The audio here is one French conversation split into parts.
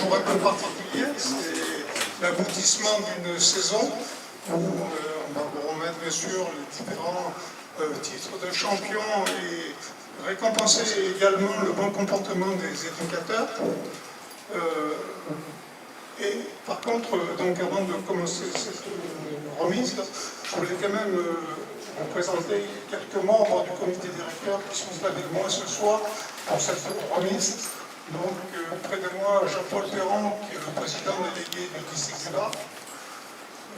jour un peu particulier, c'est l'aboutissement d'une saison où on va vous remettre bien sûr les différents titres de champion et récompenser également le bon comportement des éducateurs. Et par contre, donc avant de commencer cette remise, je voulais quand même vous présenter quelques membres du comité directeur qui sont avec moi ce soir pour cette remise. Donc, près de moi, Jean-Paul Perron, qui est le président délégué du district du Var,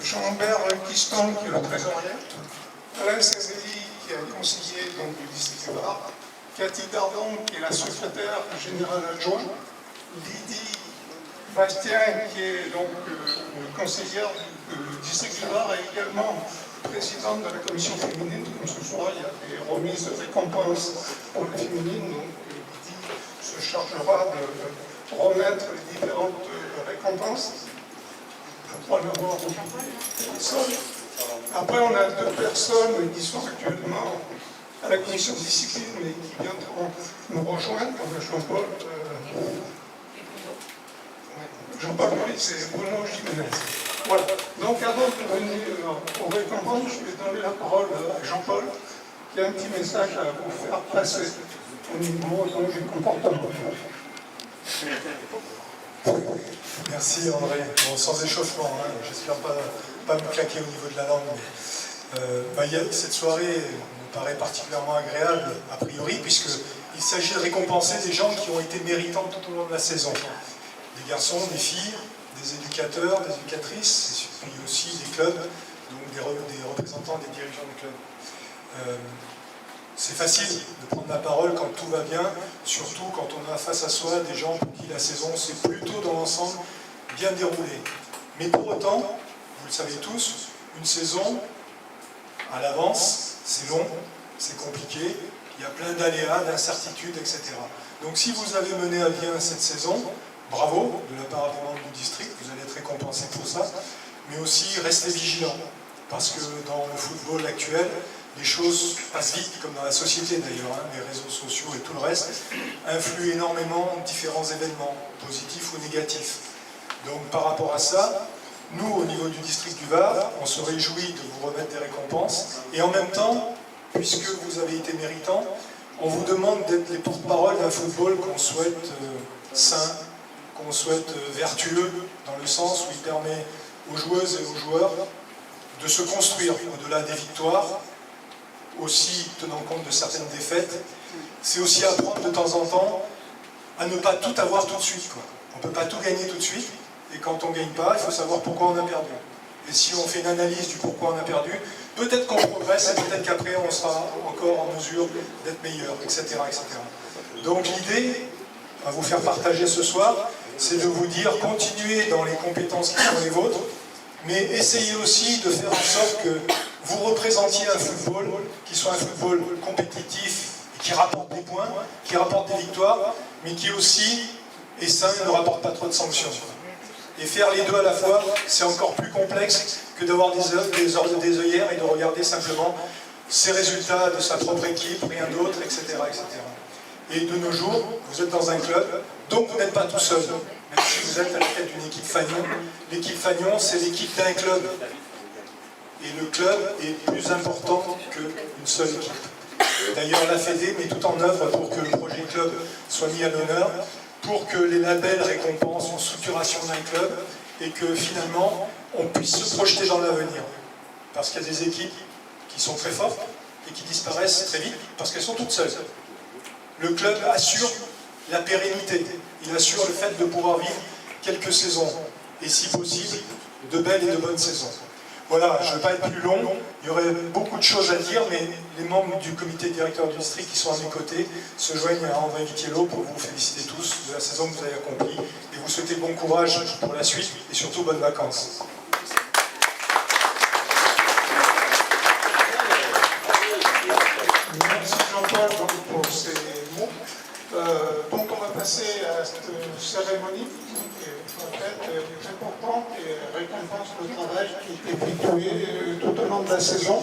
Jean-Hubert Quiston, qui est le trésorier, Alain Cézéli, qui est un conseiller donc, du district du Var, Cathy Dardon, qui est la secrétaire générale adjointe, Lydie Bastien, qui est donc conseillère du district du Var, et également présidente de la commission féminine. Comme ce soir, il y a des remises de récompenses pour les féminines. Donc, Lydie se chargera de remettre les différentes récompenses. Je crois l'avoir oublié. Après, on a deux personnes qui sont actuellement à la commission de discipline, mais qui viendront nous rejoindre. On a Jean-Paul Maurice et Bruno Jiménez. Voilà. Donc avant de venir aux récompenses, je vais donner la parole à Jean-Paul, qui a un petit message à vous faire passer au niveau du comportement. Merci André. Bon, sans échauffement, hein. J'espère pas me claquer au niveau de la langue. Mais, cette soirée me paraît particulièrement agréable, a priori, puisqu'il s'agit de récompenser des gens qui ont été méritants tout au long de la saison. Des garçons, des filles, des éducateurs, des éducatrices, et puis aussi des clubs, donc des représentants des dirigeants des clubs. C'est facile de prendre la parole quand tout va bien, surtout quand on a face à soi des gens pour qui la saison s'est plutôt dans l'ensemble bien déroulée. Mais pour autant, vous le savez tous, une saison à l'avance, c'est long, c'est compliqué, il y a plein d'aléas, d'incertitudes, etc. Donc si vous avez mené à bien cette saison, bravo de la part des membres du district, vous allez être récompensés pour ça, mais aussi restez vigilants, parce que dans le football actuel, les choses passent vite, comme dans la société d'ailleurs, hein, les réseaux sociaux et tout le reste, influent énormément différents événements, positifs ou négatifs. Donc par rapport à ça, nous, au niveau du district du Var, on se réjouit de vous remettre des récompenses, et en même temps, puisque vous avez été méritants, on vous demande d'être les porte-parole d'un football qu'on souhaite sain, qu'on souhaite vertueux, dans le sens où il permet aux joueuses et aux joueurs de se construire au-delà des victoires, aussi tenant compte de certaines défaites. C'est aussi apprendre de temps en temps à ne pas tout avoir tout de suite, quoi. On ne peut pas tout gagner tout de suite, et quand on ne gagne pas, il faut savoir pourquoi on a perdu. Et si on fait une analyse du pourquoi on a perdu, peut-être qu'on progresse, et peut-être qu'après on sera encore en mesure d'être meilleur, etc., etc. Donc l'idée, à vous faire partager ce soir, c'est de vous dire, continuez dans les compétences qui sont les vôtres, mais essayez aussi de faire en sorte que vous représentiez un football qui soit un football compétitif, qui rapporte des points, qui rapporte des victoires, mais qui aussi est sain et ne rapporte pas trop de sanctions. Et faire les deux à la fois, c'est encore plus complexe que d'avoir des œillères et de regarder simplement ses résultats de sa propre équipe, rien d'autre, etc., etc. Et de nos jours, vous êtes dans un club, donc vous n'êtes pas tout seul. Même si vous êtes à la tête d'une équipe Fagnon, l'équipe Fagnon, c'est l'équipe d'un club. Et le club est plus important qu'une seule équipe. D'ailleurs, la Fédé met tout en œuvre pour que le projet club soit mis à l'honneur, pour que les labels récompensent une structuration d'un club, et que finalement, on puisse se projeter dans l'avenir. Parce qu'il y a des équipes qui sont très fortes, et qui disparaissent très vite, parce qu'elles sont toutes seules. Le club assure la pérennité, il assure le fait de pouvoir vivre quelques saisons, et si possible, de belles et de bonnes saisons. Voilà, je ne vais pas être plus long, il y aurait beaucoup de choses à dire, mais les membres du comité directeur du district qui sont à mes côtés se joignent à André Vitiello pour vous féliciter tous de la saison que vous avez accomplie, et vous souhaiter bon courage pour la suite, et surtout bonnes vacances. Merci Jean-Paul pour ces mots. Donc on va passer à cette cérémonie qui est en fait très importante et récompense le travail qui est effectué tout au long de la saison.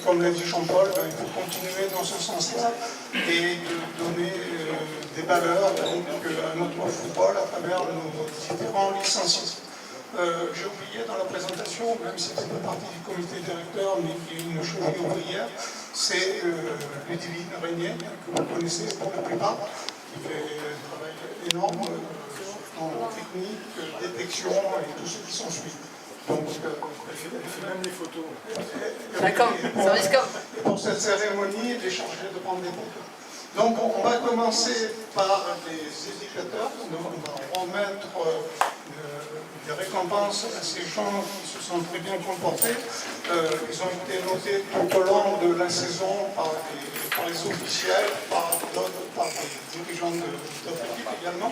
Comme l'a dit Jean-Paul, il faut continuer dans ce sens-là et de donner des valeurs donc, à notre football à travers nos différents licenciés. J'ai oublié dans la présentation, même si c'est pas partie du comité directeur, mais qui est une cheville ouvrière, c'est Ludivine Régnier, que vous connaissez pour la plupart, qui fait un travail énorme en technique, détection et tout ce qui s'ensuit. Donc, elle fait même les photos. D'accord, service com. Pour cette cérémonie, elle est chargée de prendre des photos. Donc, on va commencer par les éducateurs. Donc, on va remettre des récompenses à ces gens qui se sont très bien comportés. Ils ont été notés tout au long de la saison par les officiels, par les dirigeants de l'équipe également.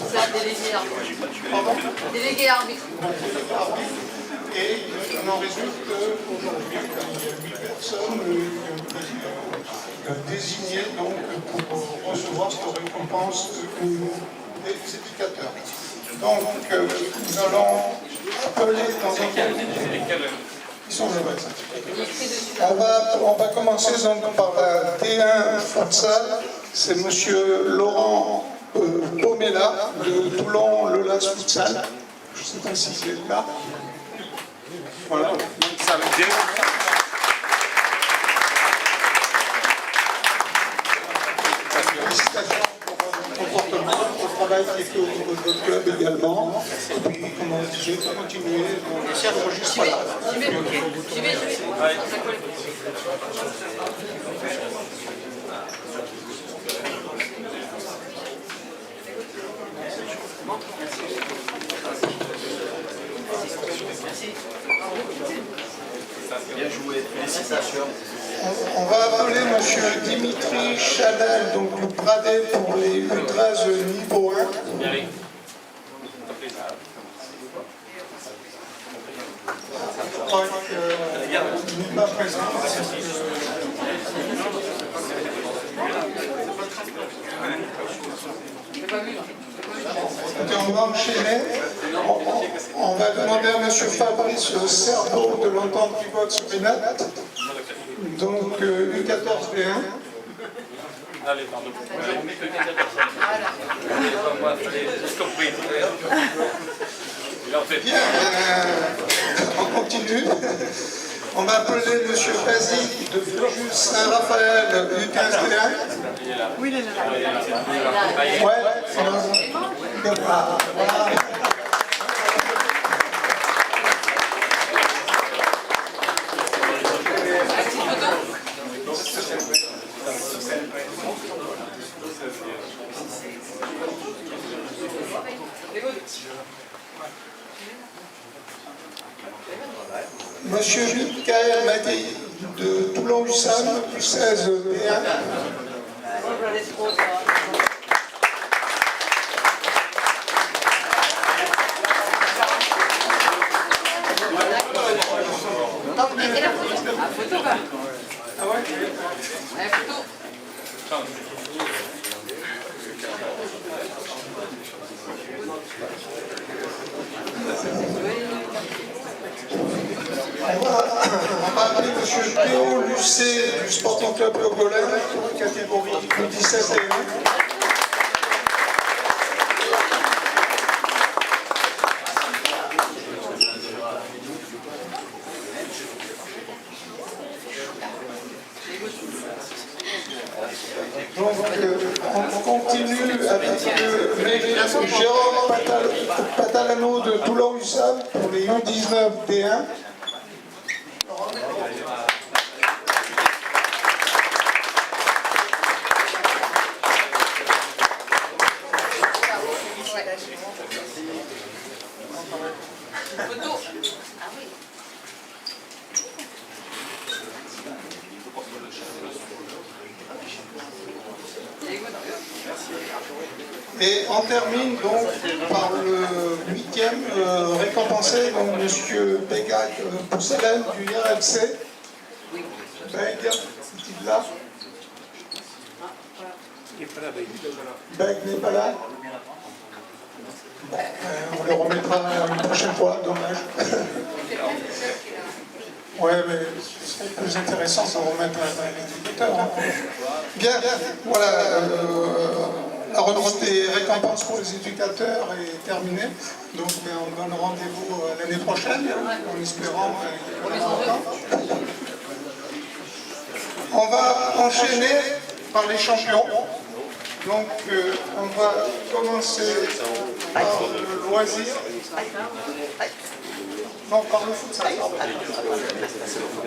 C'est un délégué arbitre. Pardon ? Délégué arbitre. Et il en résulte qu'aujourd'hui, il y a 8 personnes qui ont été désignées donc, pour recevoir cette récompense au niveau des éducateurs. Donc, nous allons appeler dans un... Ils sont on va commencer donc par la D1 Futsal. C'est M. Laurent Pomela de Toulon-Lolas Futsal. Je ne sais pas si c'est le cas. Voilà. Félicitations pour votre comportement, pour le travail qui est fait au niveau de votre club également. Et puis, comme on disait, continuer. Voilà. J'y vais. Bien joué, félicitations. On va appeler M. Dimitri Chanel, donc le Pradé pour les U13 niveau 1. Je crois qu'il n'est pas présent. Écoutez, on va enchaîner. On va demander à M. Fabrice Cerveau de l'entente qui vote sur les notes. Donc, U14B1. Allez, pardon. On met que 15 personnes. Moi, j'ai compris. Bien, on continue. On va appeler M. Basile de Fréjus Saint-Raphaël, U15B1. Oui, il est là. Ouais, voilà. Monsieur Michael Mattei de Toulon-Hussam, U16 B1. On va appeler M. Théo Lucet du Sporting Club Le Golem, catégorie U17 et 1. Donc, on continue avec Jérôme Patalano de Toulon-Hussam pour les U19 D1. Et on termine donc par le 8e récompensé, donc M. Begag Pousselel du RMC. Beg, est-il là? Beg n'est pas là. Bon, on le remettra une prochaine fois, dommage. Ouais, mais c'est plus intéressant de remettre l'éducateur. Hein. Bien, voilà. La remise des récompenses pour les éducateurs est terminée. Donc on donne rendez-vous l'année prochaine, en espérant qu'il y ait longtemps. On va enchaîner par les champions. Donc on va commencer par le loisir. Non, par le futsal.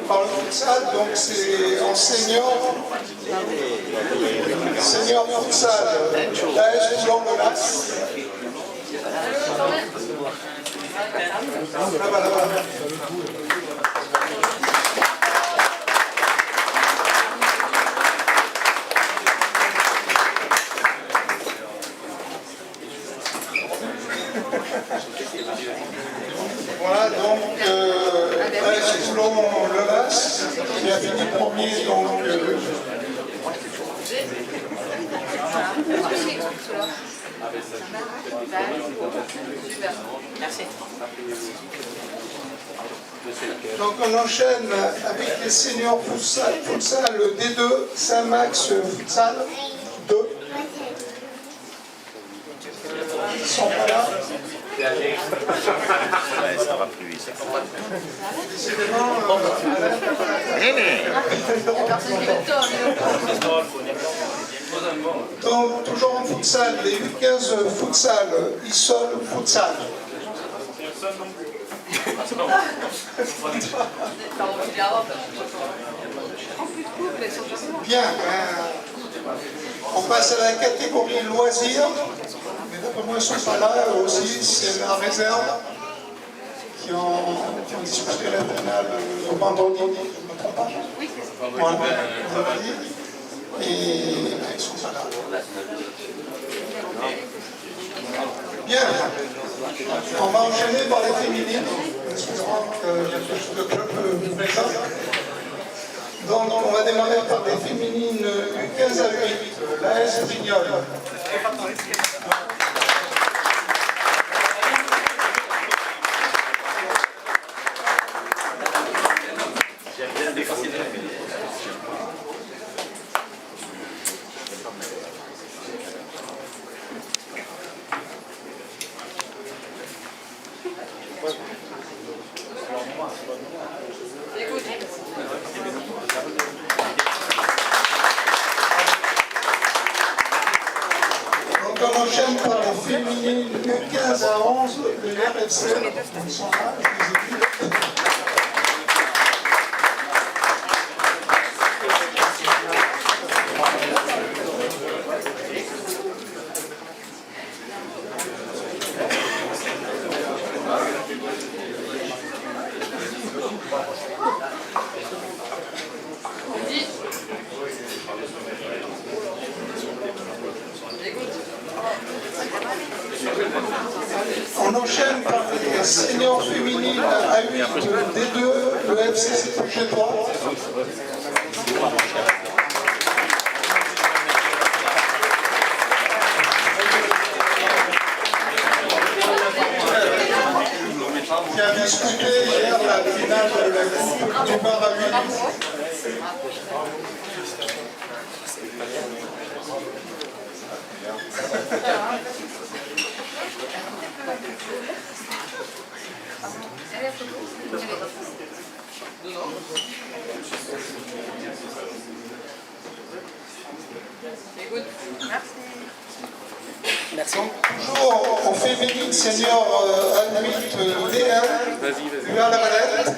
Par le futsal, donc c'est en senior. Senior futsal, l'AS Toulon-Menace. Là-bas. Voilà, donc AS Toulon-Menace qui a fini premier, donc Merci. Donc on enchaîne avec les seniors futsal D2, Saint-Max Futsal 2. Ils ne sont pas là. Ça va plus vite. Décidément, Personne qui veut toi, donc toujours en futsal, les 8-15 futsal, Issol Futsal. Bien, on passe à la catégorie loisirs. Mais d'après moi, ils ne sont pas là aussi, c'est la réserve qui ont disputé la finale au vendredi, je ne me trompe pas. Oui, Voilà, vendredi. Et ils ne sont pas là. Bien, on va enchaîner par les féminines, en espérant qu'il y a plus de clubs présents. Donc on va démarrer par les féminines U15 à 8, l'AS Brignoles. Donc on enchaîne par les féminines U15 à 11, le RFC. Ils sont là, je les ai vus. On enchaîne par les seniors féminines à 8 D2, le FC chez toi. Qui a disputé hier la finale de la Coupe du Bar à 8. Merci. Donc, toujours au féminine senior à 8 D1, vers la Valette.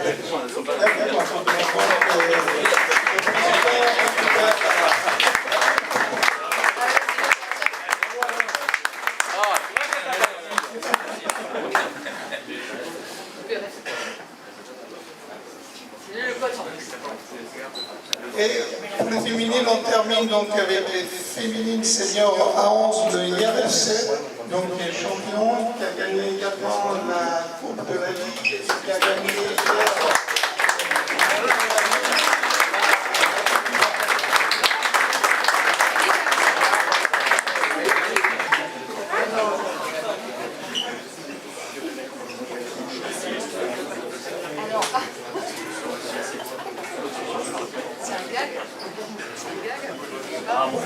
Et pour les féminines, on termine donc avec les féminines seniors à 11 de IRFC, donc les champions, qui a gagné également la Coupe de la Ligue et qui a gagné hier. C'est un gag. Ah, bon,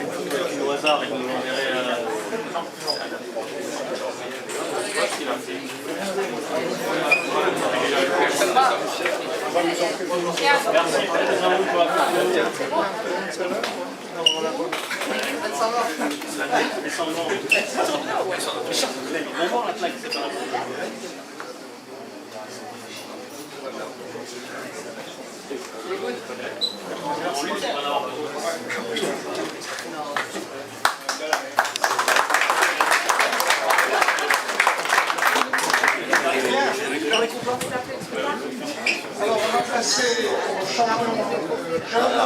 au hasard, et vous m'enverrez Alors, on va passer au champion jeune.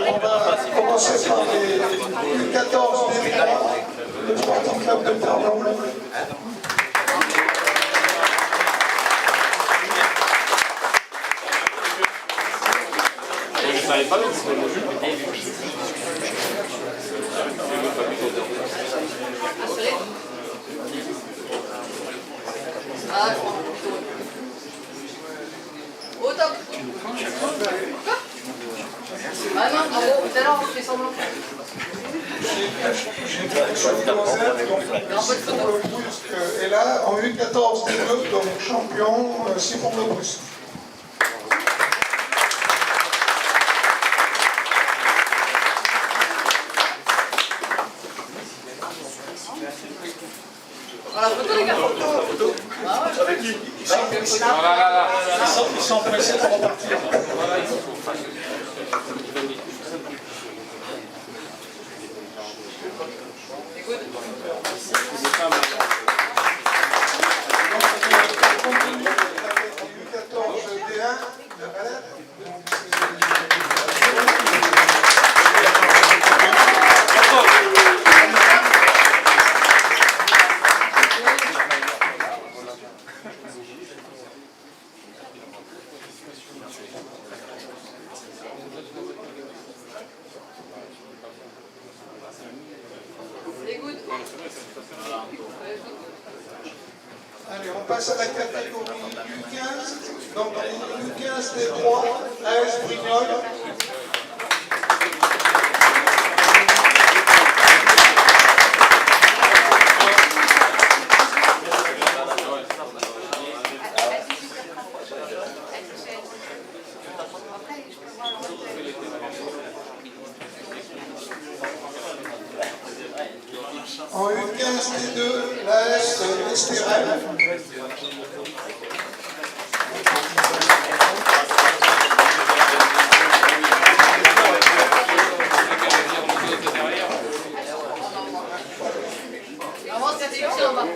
On va commencer par les 14 des 3, le Sporting Club de Terre-Neuve. Je ne savais pas que c'était le jeu. Ah, au top. Ah non, bravo, tout à l'heure, on fait semblant. J'ai fait le choix de Joseph, donc le Brusque est là, en U14 des 2, donc champion Simon Le Brusque. Voilà, photo les gars. Ah ouais, Avec qui? Ils sont pressés pour repartir. écoute. Allez, on passe à la catégorie U15. Donc, les U15 des 3, AS Brignoles. En U15 des 2, l'AS Estérel. Avance, c'est ici en bas.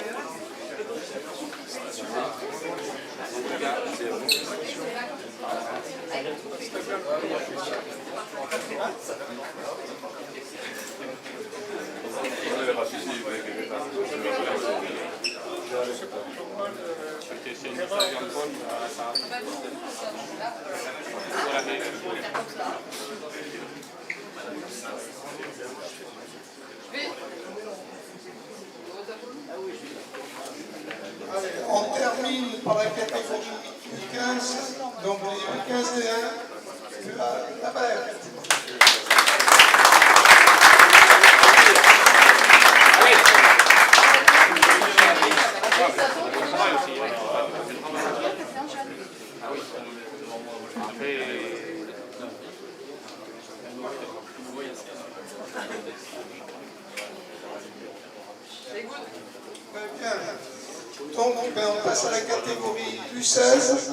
Allez, on termine par la catégorie U15, donc les U15 D1, la Valette. Bien. Donc, on passe à la catégorie U16.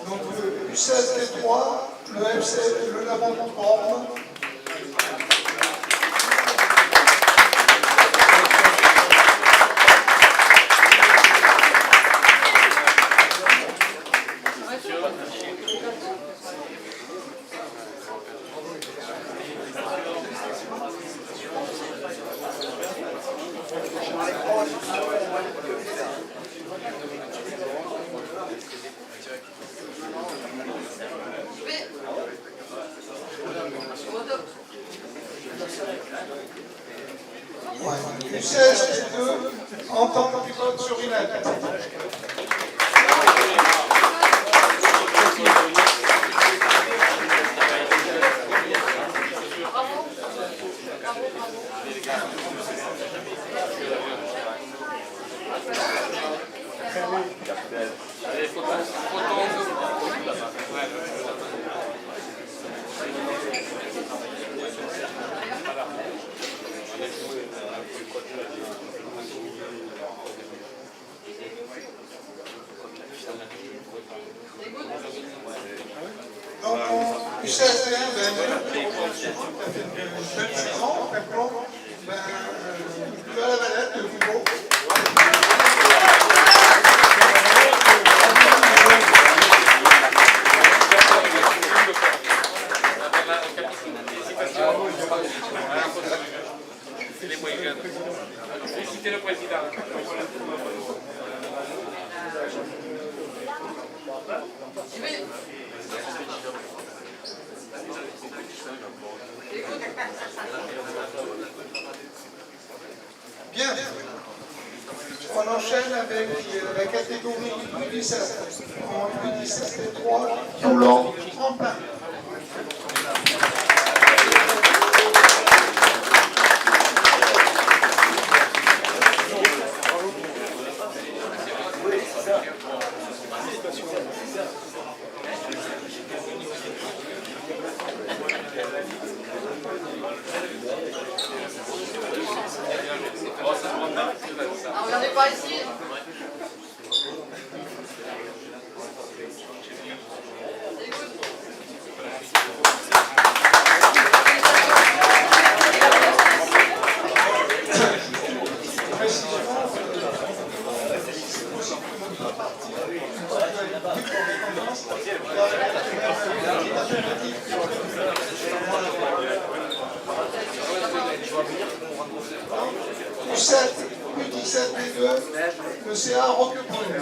Donc, le U16 des 3, le FC, le Lavant de Borne. Ouais. U16 des 2, en tant que pilote sur Inel. Allez, photo. Donc, en U16 et 1, ça fait une belle saison. Maintenant, tu as la valette, le Hugo. Les Moïgans. Félicitez le président. Bien. On enchaîne avec la catégorie U17. En U17 et 3, Toulon, Trempin. Ah, regardez pas ici. U7, U17 et 2, le CA Roquebrune.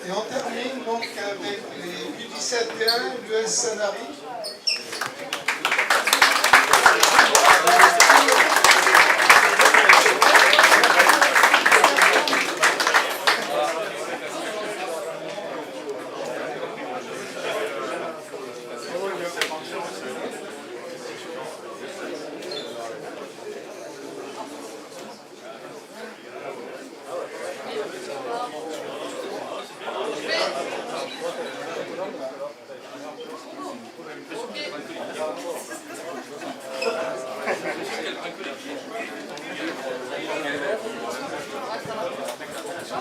Et on termine donc avec les U17 B1, l'US Sanary.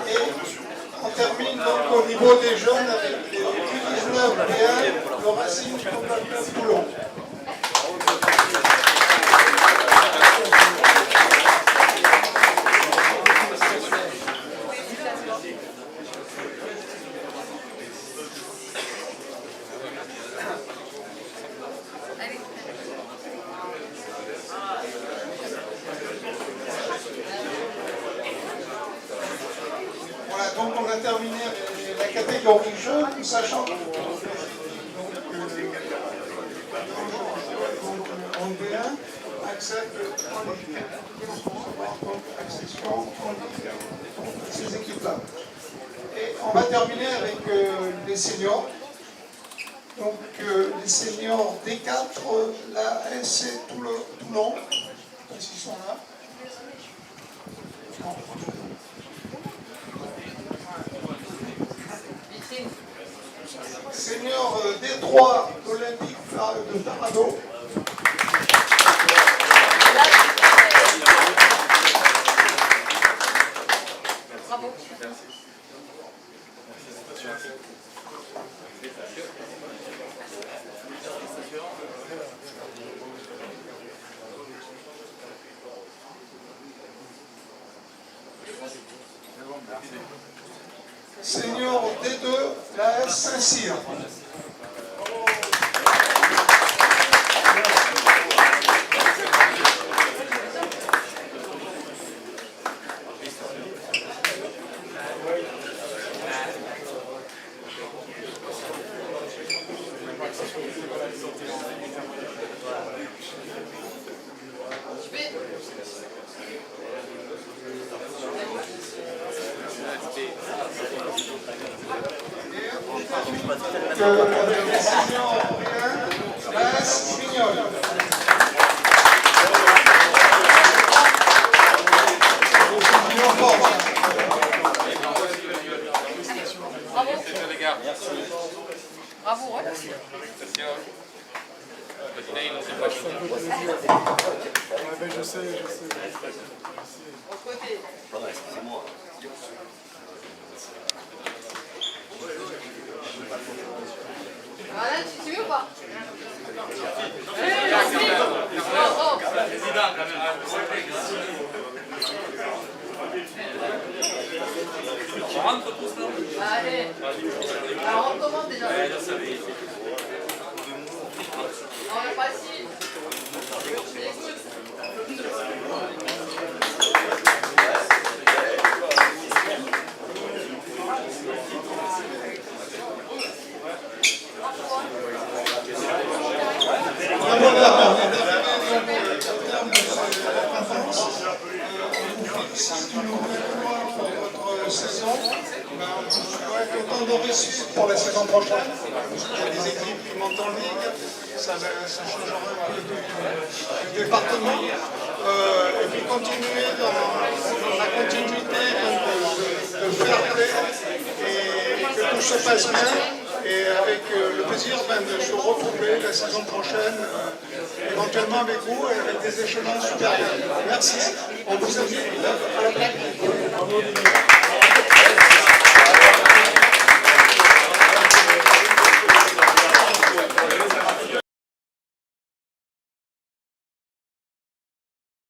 Et on termine donc au niveau des jeunes avec les U19 B1, le Racing Club Toulon. Voilà, donc on a terminé avec la catégorie jeunes, sachant que en B1 accepte accession en ces équipes-là. Et on va terminer avec les seniors. Donc les seniors D4, la SC Toulon, ils sont là. Senior D3, l'Olympique de Tarado. Bravo. Senior D2, la S Saint-Cyr. Que le président européen Bas Signol. Bravo. Les gars. Bravo, ouais. Félicitations. Petit nain, non, c'est pas chaud. Je sais. Au côté. Excusez-moi. Alain, tu veux ou pas? Merci. Oh. Président, quand même. On rentre tous là? Allez. Alors, on commence déjà. On est facile. Saison, je souhaite autant de réussite pour la saison prochaine. Il y a des équipes qui montent en ligue, ça changera un peu du département. Et puis continuer dans la continuité de faire play et que tout se passe bien. Et avec le plaisir de se retrouver la saison prochaine, éventuellement avec vous et avec des échelons supérieurs. Merci. On vous invite à la pratique.